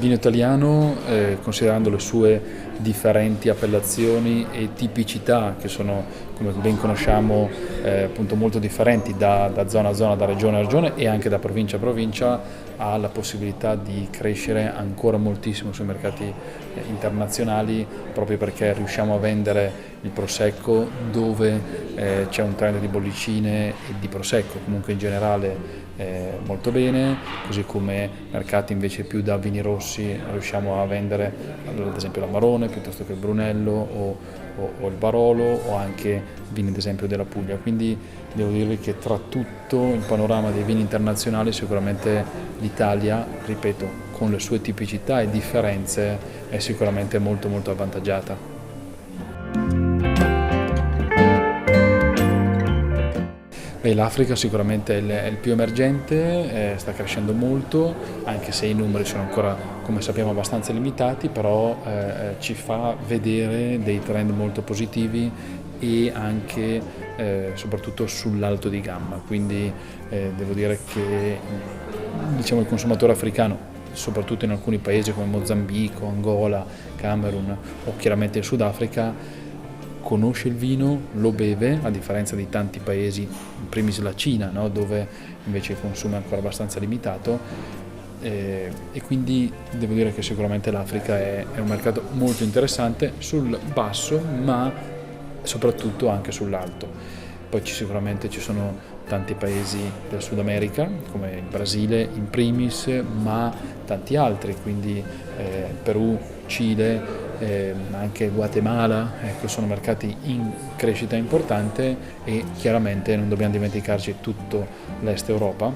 vino italiano, considerando le sue differenti appellazioni e tipicità, che sono, come ben conosciamo, appunto molto differenti da zona a zona, da regione a regione e anche da provincia a provincia, ha la possibilità di crescere ancora moltissimo sui mercati internazionali, proprio perché riusciamo a vendere il Prosecco dove c'è un trend di bollicine e di Prosecco comunque in generale molto bene, così come mercati invece più da vini rossi riusciamo a vendere ad esempio l'Amarone piuttosto che il Brunello o il Barolo, o anche vini ad esempio della Puglia. Quindi devo dirvi che tra tutto il panorama dei vini internazionali sicuramente l'Italia, ripeto, con le sue tipicità e differenze è sicuramente molto molto avvantaggiata. L'Africa sicuramente è il più emergente, sta crescendo molto, anche se i numeri sono ancora, come sappiamo, abbastanza limitati, però ci fa vedere dei trend molto positivi e anche soprattutto sull'alto di gamma. Quindi devo dire che il consumatore africano, soprattutto in alcuni paesi come Mozambico, Angola, Camerun o chiaramente il Sudafrica, conosce il vino, lo beve, a differenza di tanti paesi, in primis la Cina, no? Dove invece il consumo è ancora abbastanza limitato, e quindi devo dire che sicuramente l'Africa è un mercato molto interessante sul basso, ma soprattutto anche sull'alto. Poi sicuramente ci sono tanti paesi del Sud America, come il Brasile in primis, ma tanti altri, quindi Perù, Cile, anche Guatemala, ecco, sono mercati in crescita importante, e chiaramente non dobbiamo dimenticarci tutto l'Est Europa,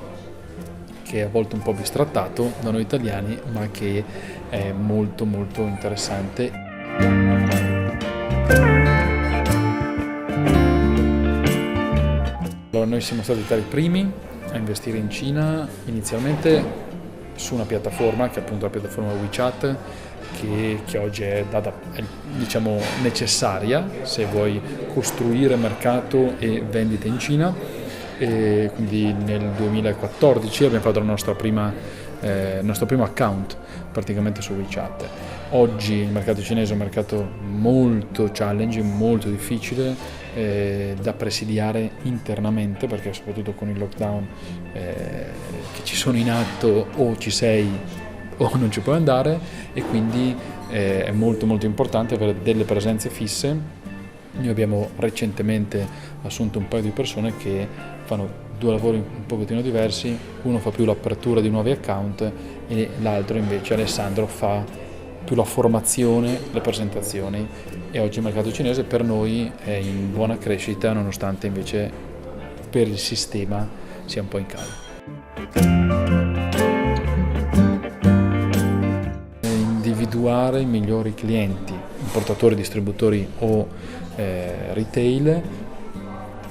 che è a volte un po' bistrattato da noi italiani, ma che è molto molto interessante. Allora, noi siamo stati tra i primi a investire in Cina, inizialmente su una piattaforma che è appunto la piattaforma WeChat, che oggi è diciamo necessaria se vuoi costruire mercato e vendite in Cina. E quindi nel 2014 abbiamo fatto il nostro primo account praticamente su WeChat. Oggi il mercato cinese è un mercato molto challenging, molto difficile da presidiare internamente, perché soprattutto con il lockdown che ci sono in atto, o ci sei o non ci puoi andare, e quindi è molto molto importante avere delle presenze fisse. Noi abbiamo recentemente assunto un paio di persone che fanno due lavori un pochettino diversi: uno fa più l'apertura di nuovi account e l'altro invece, Alessandro, fa più la formazione, le presentazioni. E oggi il mercato cinese per noi è in buona crescita, nonostante invece per il sistema sia un po' in calo. Individuare i migliori clienti, importatori, distributori o retail,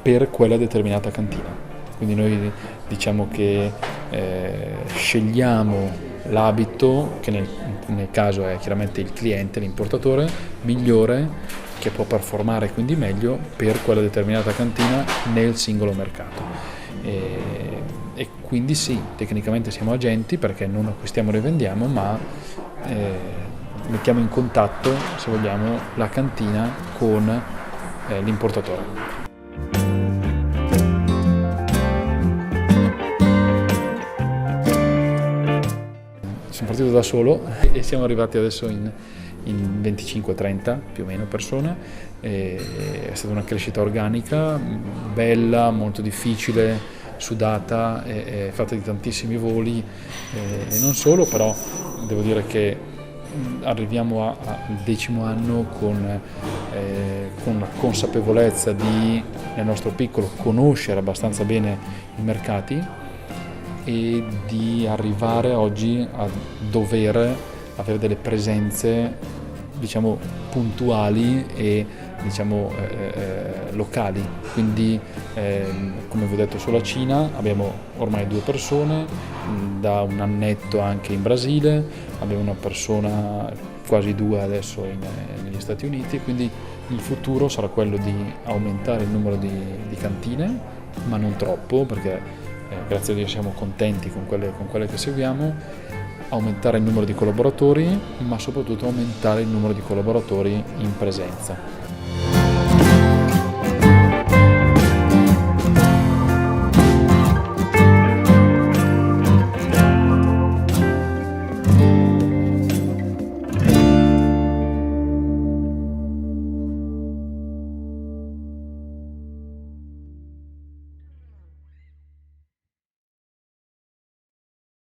per quella determinata cantina. Quindi noi diciamo che scegliamo l'abito, che nel caso è chiaramente il cliente, l'importatore migliore, che può performare quindi meglio per quella determinata cantina nel singolo mercato. E quindi sì, tecnicamente siamo agenti, perché non acquistiamo e rivendiamo, ma mettiamo in contatto, se vogliamo, la cantina con l'importatore. Sono partito da solo e siamo arrivati adesso in 25-30 più o meno persone. È stata una crescita organica, bella, molto difficile, sudata, fatta di tantissimi voli, e non solo, però devo dire che arriviamo al 10° anno con la consapevolezza di, nel nostro piccolo, conoscere abbastanza bene i mercati, e di arrivare oggi a dover avere delle presenze, diciamo, puntuali e locali. Quindi come vi ho detto, sulla Cina abbiamo ormai 2 persone, da un annetto anche in Brasile, abbiamo una persona, quasi 2 adesso negli Stati Uniti. Quindi il futuro sarà quello di aumentare il numero di cantine, ma non troppo, perché grazie a Dio siamo contenti con quelle che seguiamo, aumentare il numero di collaboratori, ma soprattutto aumentare il numero di collaboratori in presenza.